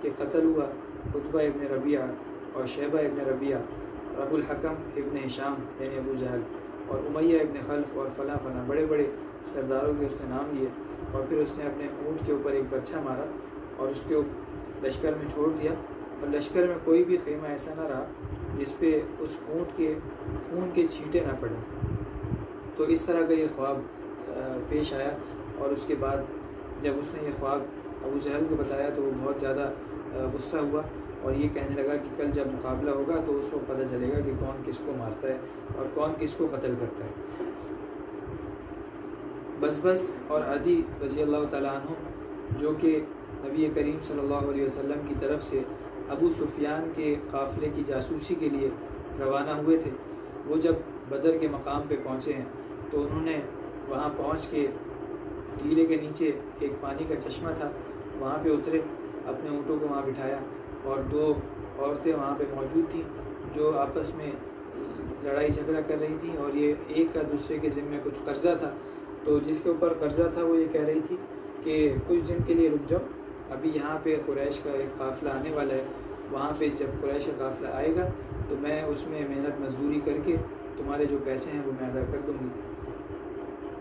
کہ قتل ہوا عتبہ ابن ربیعہ اور شیبہ ابن ربیعہ اور ابو الحکم ابن ہشام یعنی ابو جہل اور امیہ ابن خلف اور فلاں فلاں، بڑے بڑے سرداروں کے اس نے نام لیے، اور پھر اس نے اپنے اونٹ کے اوپر ایک برچھا مارا اور اس کے لشکر میں چھوڑ دیا، اور لشکر میں کوئی بھی خیمہ ایسا نہ رہا جس پہ اس اونٹ کے خون کے چھینٹے نہ پڑیں۔ تو اس طرح کا یہ خواب پیش آیا، اور اس کے بعد جب اس نے یہ خواب ابو جہل کو بتایا تو وہ بہت زیادہ غصہ ہوا، اور یہ کہنے لگا کہ کل جب مقابلہ ہوگا تو اس وقت پتہ چلے گا کہ کون کس کو مارتا ہے اور کون کس کو قتل کرتا ہے۔ بس اور عدی رضی اللہ تعالیٰ عنہ جو کہ نبی کریم صلی اللہ علیہ وسلم کی طرف سے ابو سفیان کے قافلے کی جاسوسی کے لیے روانہ ہوئے تھے، وہ جب بدر کے مقام پہ پہنچے ہیں تو انہوں نے وہاں پہنچ کے ٹیلے کے نیچے ایک پانی کا چشمہ تھا، وہاں پہ اترے، اپنے اونٹوں کو وہاں بٹھایا، اور 2 عورتیں وہاں پہ موجود تھیں جو آپس میں لڑائی جھگڑا کر رہی تھیں، اور یہ ایک کا دوسرے کے ذمے کچھ قرضہ تھا، تو جس کے اوپر قرضہ تھا وہ یہ کہہ رہی تھی کہ کچھ دن کے لیے رک جاؤ، ابھی یہاں پہ قریش کا ایک قافلہ آنے والا ہے، وہاں پہ جب قریش کا قافلہ آئے گا تو میں اس میں محنت مزدوری کر کے تمہارے جو پیسے ہیں وہ میں ادا کر دوں گی۔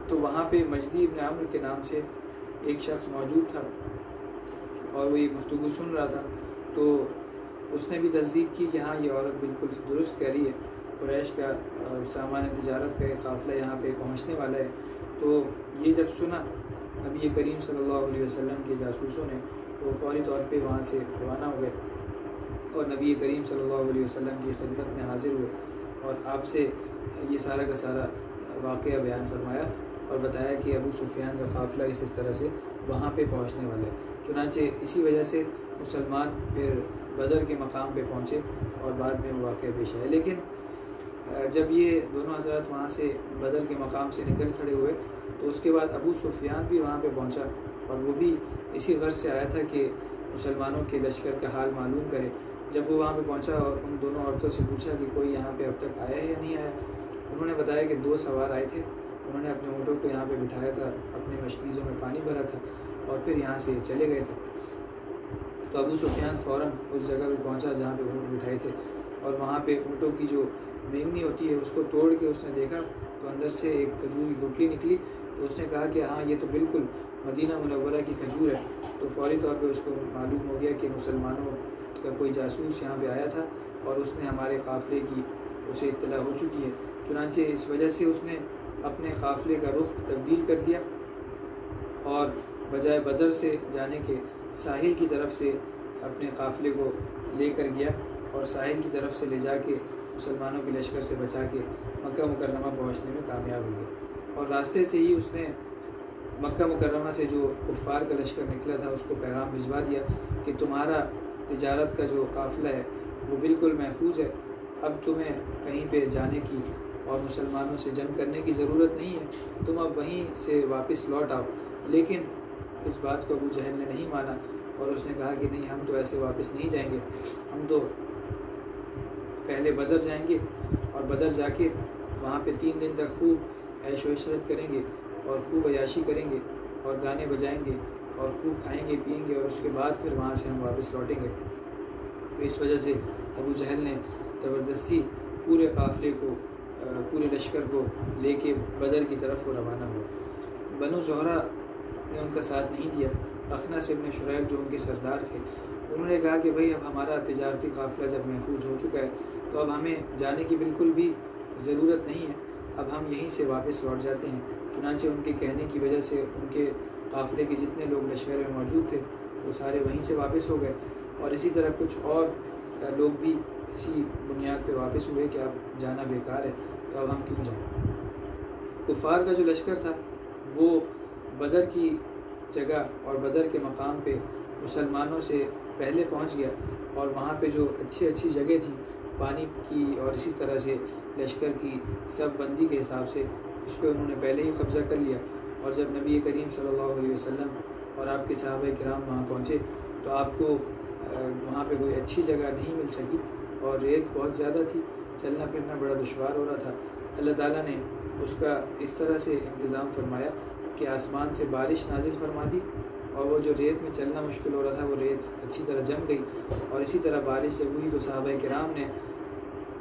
تو وہاں پہ مجدی ابن عمرو کے نام سے ایک شخص موجود تھا، اور وہ یہ گفتگو سن رہا تھا، تو اس نے بھی تصدیق کی کہ ہاں یہ عورت بالکل درست کہہ رہی ہے، قریش کا سامان تجارت کا ایک قافلہ یہاں پہ پہنچنے والا ہے۔ تو یہ جب سنا نبی کریم صلی اللہ علیہ وسلم کے جاسوسوں نے تو فوری طور پہ وہاں سے روانہ ہو گئے، اور نبی کریم صلی اللہ علیہ وسلم کی خدمت میں حاضر ہوئے، اور آپ سے یہ سارا کا سارا واقعہ بیان فرمایا، اور بتایا کہ ابو سفیان کا قافلہ اس طرح سے وہاں پہ پہنچنے والا ہے۔ چنانچہ اسی وجہ سے مسلمان پھر بدر کے مقام پہ پہنچے، اور بعد میں وہ واقعہ پیش آیا۔ لیکن جب یہ دونوں حضرات وہاں سے بدر کے مقام سے نکل کھڑے ہوئے تو اس کے بعد ابو سفیان بھی وہاں پہ پہنچا، اور وہ بھی اسی غرض سے آیا تھا کہ مسلمانوں کے لشکر کا حال معلوم کرے۔ جب وہ وہاں پہ پہنچا اور ان دونوں عورتوں سے پوچھا کہ کوئی یہاں پہ اب تک آیا ہے یا نہیں آیا، انہوں نے بتایا کہ 2 سوار آئے تھے، انہوں نے اپنے اونٹوں کو یہاں پہ بٹھایا تھا، اپنے مشکیزوں میں پانی بھرا تھا، اور پھر یہاں سے چلے گئے تھے۔ تو ابو سفیان فوراً اس جگہ پہ پہنچا جہاں پہ اونٹ بٹھائے تھے، اور وہاں پہ اونٹوں کی جو مینگنی ہوتی ہے اس کو توڑ کے اس نے دیکھا تو اندر سے ایک کھجور کی گٹلی نکلی، تو اس نے کہا کہ ہاں یہ تو بالکل مدینہ منورہ کی کھجور ہے۔ تو فوری طور پہ اس کو معلوم ہو گیا کہ مسلمانوں کا کوئی جاسوس یہاں پہ آیا تھا، اور اس نے ہمارے قافلے کی اسے اطلاع ہو چکی ہے۔ چنانچہ اس وجہ سے اس نے اپنے قافلے کا رخ تبدیل کر دیا، اور بجائے بدر سے جانے کے ساحل کی طرف سے اپنے قافلے کو لے کر گیا اور ساحل کی طرف سے لے جا کے مسلمانوں کے لشکر سے بچا کے مکہ مکرمہ پہنچنے میں کامیاب ہوئی اور راستے سے ہی اس نے مکہ مکرمہ سے جو کفار کا لشکر نکلا تھا اس کو پیغام بھجوا دیا کہ تمہارا تجارت کا جو قافلہ ہے وہ بالکل محفوظ ہے، اب تمہیں کہیں پہ جانے کی اور مسلمانوں سے جنگ کرنے کی ضرورت نہیں ہے، تم اب وہیں سے واپس لوٹ آؤ۔ لیکن اس بات کو ابو جہل نے نہیں مانا اور اس نے کہا کہ نہیں، ہم تو ایسے واپس نہیں جائیں گے، ہم تو پہلے بدر جائیں گے اور بدر جا کے وہاں پہ 3 دن تک خوب عیش و عشرت کریں گے اور خوب عیاشی کریں گے اور گانے بجائیں گے اور خوب کھائیں گے پئیں گے اور اس کے بعد پھر وہاں سے ہم واپس لوٹیں گے۔ تو اس وجہ سے ابو جہل نے زبردستی پورے قافلے کو، پورے لشکر کو لے کے بدر کی طرف وہ روانہ ہوا۔ بنو زہرہ نے ان کا ساتھ نہیں دیا۔ اخنس ابن شریح جو ان کے سردار تھے، انہوں نے کہا کہ بھئی اب ہمارا تجارتی قافلہ جب محفوظ ہو چکا ہے تو اب ہمیں جانے کی بالکل بھی ضرورت نہیں ہے، اب ہم یہیں سے واپس لوٹ جاتے ہیں۔ چنانچہ ان کے کہنے کی وجہ سے ان کے قافلے کے جتنے لوگ لشکر میں موجود تھے وہ سارے وہیں سے واپس ہو گئے، اور اسی طرح کچھ اور لوگ بھی اسی بنیاد پہ واپس ہوئے کہ اب جانا بیکار ہے تو اب ہم کیوں جائیں۔ کفار کا جو لشکر تھا وہ بدر کی جگہ اور بدر کے مقام پہ مسلمانوں سے پہلے پہنچ گیا، اور وہاں پہ جو اچھی اچھی جگہ تھیں پانی کی اور اسی طرح سے لشکر کی سب بندی کے حساب سے، اس پہ انہوں نے پہلے ہی قبضہ کر لیا۔ اور جب نبی کریم صلی اللہ علیہ وسلم اور آپ کے صحابہ کرام وہاں پہنچے تو آپ کو وہاں پہ کوئی اچھی جگہ نہیں مل سکی اور ریت بہت زیادہ تھی، چلنا پھرنا بڑا دشوار ہو رہا تھا۔ اللہ تعالیٰ نے اس کا اس طرح سے انتظام فرمایا کہ آسمان سے بارش نازل فرما دی، اور وہ جو ریت میں چلنا مشکل ہو رہا تھا وہ ریت اچھی طرح جم گئی، اور اسی طرح بارش جب ہوئی تو صحابہ کرام نے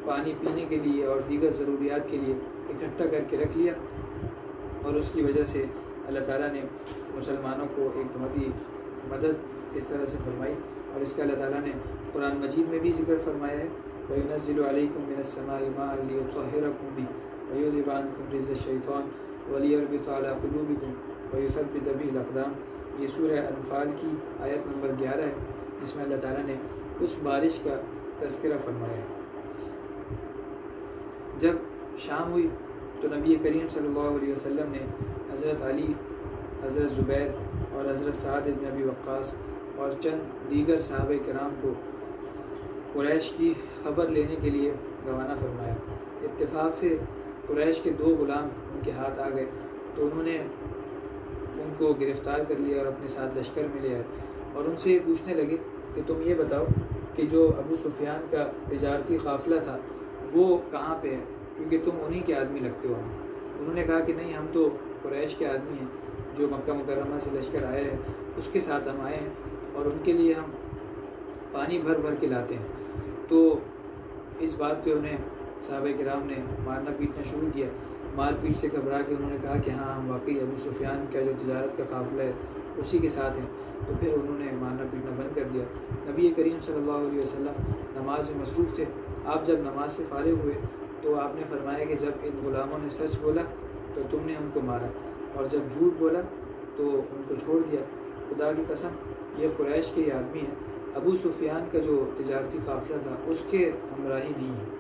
پانی پینے کے لیے اور دیگر ضروریات کے لیے اکٹھا کر کے رکھ لیا، اور اس کی وجہ سے اللہ تعالیٰ نے مسلمانوں کو ایک بہت ہی مدد اس طرح سے فرمائی۔ اور اس کا اللہ تعالیٰ نے قرآن مجید میں بھی ذکر فرمایا ہے، وَيُنَزِّلُ عَلَيْكُم مِّنَ السَّمَاءِ مَاءً لِيُطَهِّرَكُم بِهِ وَيُذْهِبَ عَنكُم رِجْزَ الشَّيْطَانِ وَلِيَرْبِطَ عَلَىٰ قُلُوبِكُمْ وَيُثَبِّتَ بِهِ الْأَقْدَامَ۔ یہ سورہ انفال کی آیت نمبر 11 ہے، جس میں اللہ تعالیٰ نے اس بارش کا تذکرہ فرمایا ہے۔ جب شام ہوئی تو نبی کریم صلی اللہ علیہ وسلم نے حضرت علی، حضرت زبیر اور حضرت سعد بن ابی وقاص اور چند دیگر صحابہ کرام کو قریش کی خبر لینے کے لیے روانہ فرمایا۔ اتفاق سے قریش کے 2 غلام ان کے ہاتھ آ گئے تو انہوں نے ان کو گرفتار کر لیا اور اپنے ساتھ لشکر میں لے آئے، اور ان سے یہ پوچھنے لگے کہ تم یہ بتاؤ کہ جو ابو سفیان کا تجارتی قافلہ تھا وہ کہاں پہ ہے، کیونکہ تم انہی کے آدمی لگتے ہو۔ انہوں نے کہا کہ نہیں، ہم تو قریش کے آدمی ہیں، جو مکہ مکرمہ سے لشکر آئے ہیں اس کے ساتھ ہم آئے ہیں، اور ان کے لیے ہم پانی بھر بھر کے لاتے ہیں۔ تو اس بات پہ انہیں صحابہ کرام نے مارنا پیٹنا شروع کیا۔ مار پیٹ سے گھبرا کے انہوں نے کہا کہ ہاں، ہم واقعی ابو سفیان کا جو تجارت کا قافلہ ہے اسی کے ساتھ ہیں۔ تو پھر انہوں نے مارنا پیٹنا بند کر دیا۔ نبی کریم صلی اللہ علیہ وسلم نماز میں مصروف تھے۔ آپ جب نماز سے فارغ ہوئے تو آپ نے فرمایا کہ جب ان غلاموں نے سچ بولا تو تم نے ان کو مارا، اور جب جھوٹ بولا تو ان کو چھوڑ دیا۔ خدا کی قسم، یہ قریش کے آدمی ہیں، ابو سفیان کا جو تجارتی قافلہ تھا اس کے ہمراہی نہیں ہے۔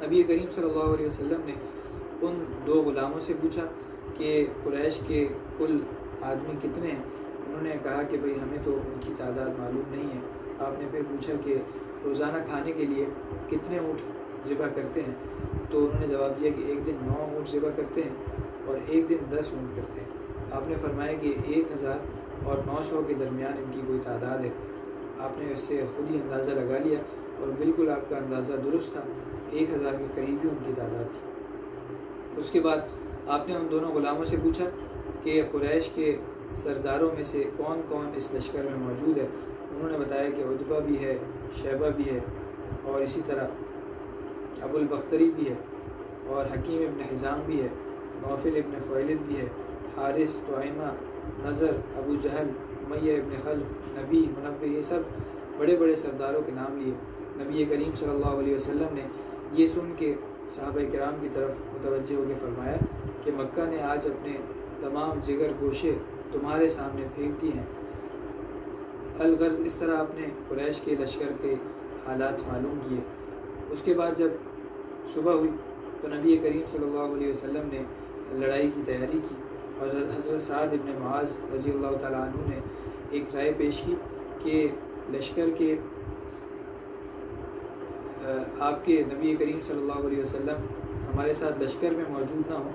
نبی کریم صلی اللہ علیہ وسلم نے ان 2 غلاموں سے پوچھا کہ قریش کے کل آدمی کتنے ہیں؟ انہوں نے کہا کہ بھئی ہمیں تو ان کی تعداد معلوم نہیں ہے۔ آپ نے پھر پوچھا کہ روزانہ کھانے کے لیے کتنے اونٹ ذبح کرتے ہیں؟ تو انہوں نے جواب دیا کہ ایک دن 9 اونٹ ذبح کرتے ہیں اور ایک دن 10 اونٹ کرتے ہیں۔ آپ نے فرمایا کہ 1000 اور 900 کے درمیان ان کی کوئی تعداد ہے۔ آپ نے اس سے خود ہی اندازہ لگا لیا، اور بالکل آپ کا اندازہ درست تھا، 1000 کے قریب ہی ان کی تعداد تھی۔ اس کے بعد آپ نے ان دونوں غلاموں سے پوچھا کہ قریش کے سرداروں میں سے کون کون اس لشکر میں موجود ہے؟ انہوں نے بتایا کہ عتبہ بھی ہے، شیبہ بھی ہے، اور اسی طرح ابو البختری بھی ہے، اور حکیم ابن حزام بھی ہے، نوفل ابن خویلد بھی ہے، حارث، طعیمہ، نظر، ابو جہل، امیہ ابن خلف، نبی، منبہ، یہ سب بڑے بڑے سرداروں کے نام لیے۔ نبی کریم صلی اللہ علیہ وسلم نے یہ سن کے صحابہ کرام کی طرف متوجہ ہو کے فرمایا کہ مکہ نے آج اپنے تمام جگر گوشے تمہارے سامنے پھینک دی ہیں۔ الغرض اس طرح آپ نے قریش کے لشکر کے حالات معلوم کیے۔ اس کے بعد جب صبح ہوئی تو نبی کریم صلی اللہ علیہ وسلم نے لڑائی کی تیاری کی، اور حضرت سعد ابن معاذ رضی اللہ تعالیٰ عنہ نے ایک رائے پیش کی کہ لشکر کے آپ کے نبی کریم صلی اللہ علیہ وسلم ہمارے ساتھ لشکر میں موجود نہ ہوں،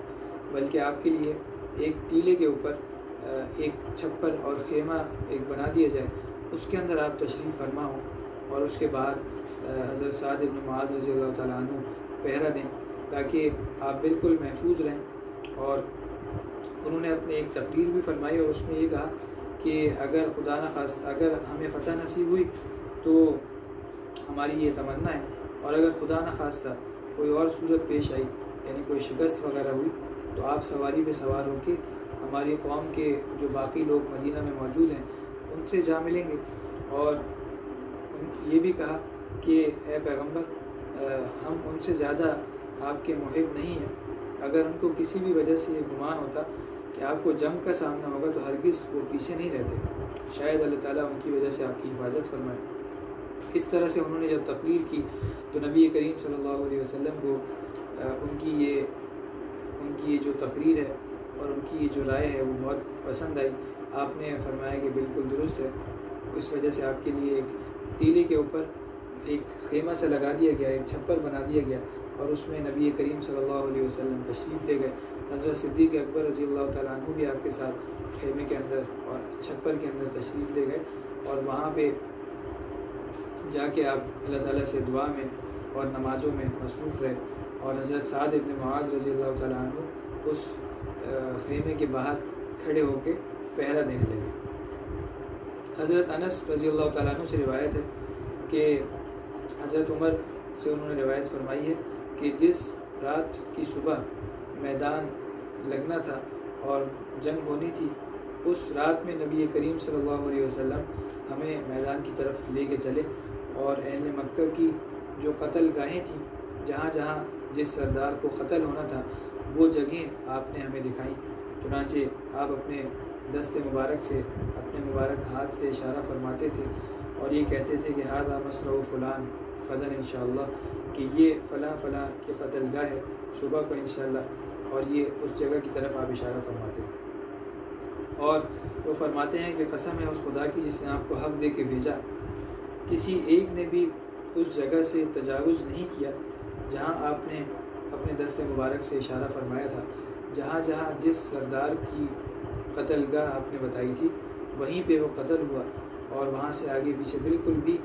بلکہ آپ کے لیے ایک ٹیلے کے اوپر ایک چھپر اور خیمہ ایک بنا دیا جائے، اس کے اندر آپ تشریف فرما ہوں، اور اس کے بعد حضرت سعد ابن معاذ رضی اللہ تعالیٰ عنہ پہرا دیں تاکہ آپ بالکل محفوظ رہیں۔ اور انہوں نے اپنے ایک تقریر بھی فرمائی اور اس میں یہ کہا کہ اگر خدا نخواستہ اگر ہمیں فتح نصیب ہوئی تو ہماری یہ تمنا ہے، اور اگر خدا نخواستہ کوئی اور صورت پیش آئی، یعنی کوئی شکست وغیرہ ہوئی، تو آپ سواری پہ سوار ہو کے ہماری قوم کے جو باقی لوگ مدینہ میں موجود ہیں ان سے جا ملیں گے۔ اور یہ بھی کہا کہ اے پیغمبر، ہم ان سے زیادہ آپ کے محب نہیں ہیں، اگر ان کو کسی بھی وجہ سے یہ گمان ہوتا کہ آپ کو جنگ کا سامنا ہوگا تو ہرگز وہ پیچھے نہیں رہتے، شاید اللہ تعالیٰ ان کی وجہ سے آپ کی حفاظت فرمائے۔ اس طرح سے انہوں نے جب تقریر کی تو نبی کریم صلی اللہ علیہ وسلم کو ان کی یہ جو تقریر ہے اور ان کی یہ جو رائے ہے وہ بہت پسند آئی۔ آپ نے فرمایا کہ بالکل درست ہے، اس وجہ سے آپ کے لیے ایک ٹیلے کے اوپر ایک خیمہ سے لگا دیا گیا، ایک چھپر بنا دیا گیا، اور اس میں نبی کریم صلی اللہ علیہ وسلم تشریف لے گئے۔ حضرت صدیق اکبر رضی اللہ تعالیٰ عنہ بھی آپ کے ساتھ خیمے کے اندر اور چھپر کے اندر تشریف لے گئے، اور وہاں پہ جا کے آپ اللہ تعالیٰ سے دعا میں اور نمازوں میں مصروف رہے، اور حضرت سعد ابن معاذ رضی اللہ تعالیٰ عنہ اس خیمے کے باہر کھڑے ہو کے پہرا دینے لگے۔ حضرت انس رضی اللہ تعالیٰ عنہ سے روایت ہے کہ حضرت عمر سے انہوں نے روایت فرمائی ہے کہ جس رات کی صبح میدان لگنا تھا اور جنگ ہونی تھی، اس رات میں نبی کریم صلی اللہ علیہ وسلم ہمیں میدان کی طرف لے کے چلے، اور اہل مکہ کی جو قتل گاہیں تھیں، جہاں جہاں جس سردار کو قتل ہونا تھا وہ جگہیں آپ نے ہمیں دکھائیں۔ چنانچہ آپ اپنے دست مبارک سے، اپنے مبارک ہاتھ سے اشارہ فرماتے تھے اور یہ کہتے تھے کہ ھذا مصرع فلان غداً انشاءاللہ، کہ یہ فلاں فلاں کی قتل گاہ ہے صبح کو انشاءاللہ، اور یہ اس جگہ کی طرف آپ اشارہ فرماتے تھے۔ اور وہ فرماتے ہیں کہ قسم ہے اس خدا کی جس نے آپ کو حق دے کے بھیجا، کسی ایک نے بھی اس جگہ سے تجاوز نہیں کیا جہاں آپ نے اپنے دست مبارک سے اشارہ فرمایا تھا۔ جہاں جہاں جس سردار کی قتل گاہ آپ نے بتائی تھی وہیں پہ وہ قتل ہوا، اور وہاں سے آگے پیچھے بالکل بھی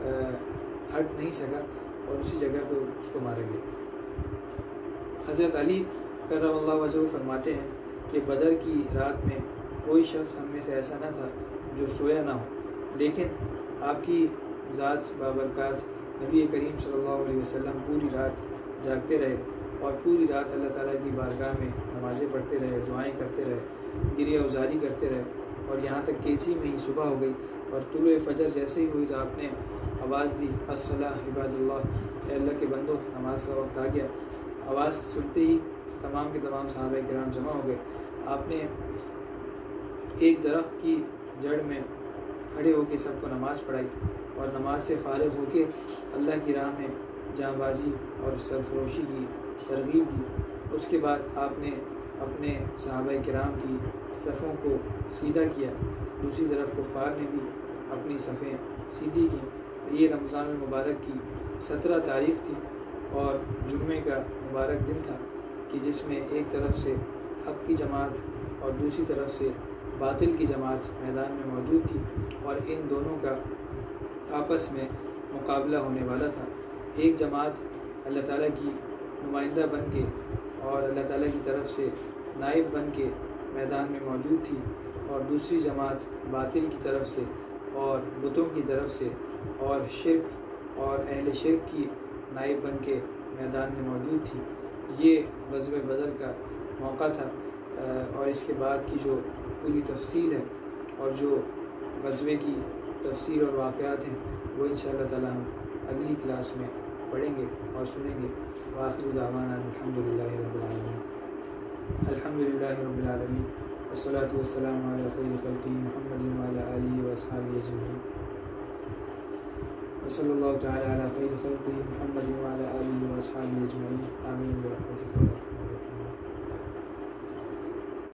ہٹ نہیں سکا، اور اسی جگہ پہ اس کو مارا گیا۔ حضرت علی کرم اللہ وجہہ فرماتے ہیں کہ بدر کی رات میں کوئی شخص ہم میں سے ایسا نہ تھا جو سویا نہ ہو، لیکن آپ کی ذات بابرکات نبی کریم صلی اللہ علیہ وسلم پوری رات جاگتے رہے، اور پوری رات اللہ تعالیٰ کی بارگاہ میں نمازیں پڑھتے رہے، دعائیں کرتے رہے، گریہ ازاری کرتے رہے، اور یہاں تک کہ اسی میں ہی صبح ہو گئی، اور طلوع فجر جیسے ہی ہوئی تو آپ نے آواز دی الصلاۃ عباد اللہ، اے اللہ کے بندو نماز کا وقت آ گیا۔ آواز سنتے ہی تمام کے تمام صحابہ کرام جمع ہو گئے۔ آپ نے ایک درخت کی جڑ میں کھڑے ہو کے سب کو نماز پڑھائی، اور نماز سے فارغ ہو کے اللہ کی راہ میں جاں بازی اور سرفروشی کی ترغیب دی۔ اس کے بعد آپ نے اپنے صحابہ کرام کی صفوں کو سیدھا کیا، دوسری طرف کفار نے بھی اپنی صفیں سیدھی کیں۔ یہ رمضان المبارک کی 17 تاریخ تھی، اور جمعے کا مبارک دن تھا کہ جس میں ایک طرف سے حق کی جماعت اور دوسری طرف سے باطل کی جماعت میدان میں موجود تھی، اور ان دونوں کا آپس میں مقابلہ ہونے والا تھا۔ ایک جماعت اللہ تعالیٰ کی نمائندہ بن کے اور اللہ تعالیٰ کی طرف سے نائب بن کے میدان میں موجود تھی، اور دوسری جماعت باطل کی طرف سے اور بتوں کی طرف سے اور شرک اور اہل شرک کی نائب بن کے میدان میں موجود تھی۔ یہ غزوہ بدر کا موقع تھا، اور اس کے بعد کی جو پوری تفصیل ہے اور جو غزوے کی تفصیل اور واقعات ہیں وہ انشاءاللہ تعالی ہم اگلی کلاس میں پڑھیں گے اور سنیں گے۔ وآخر دعوانا الحمدللہ رب العالمین، الحمدللہ رب العالمین، والصلاة والسلام على خير خلقه محمد وعلى آله وأصحابه أجمعين وصلى الله تعالى على خير خلقه محمد وعلى آله وأصحابه أجمعين آمين برحمته.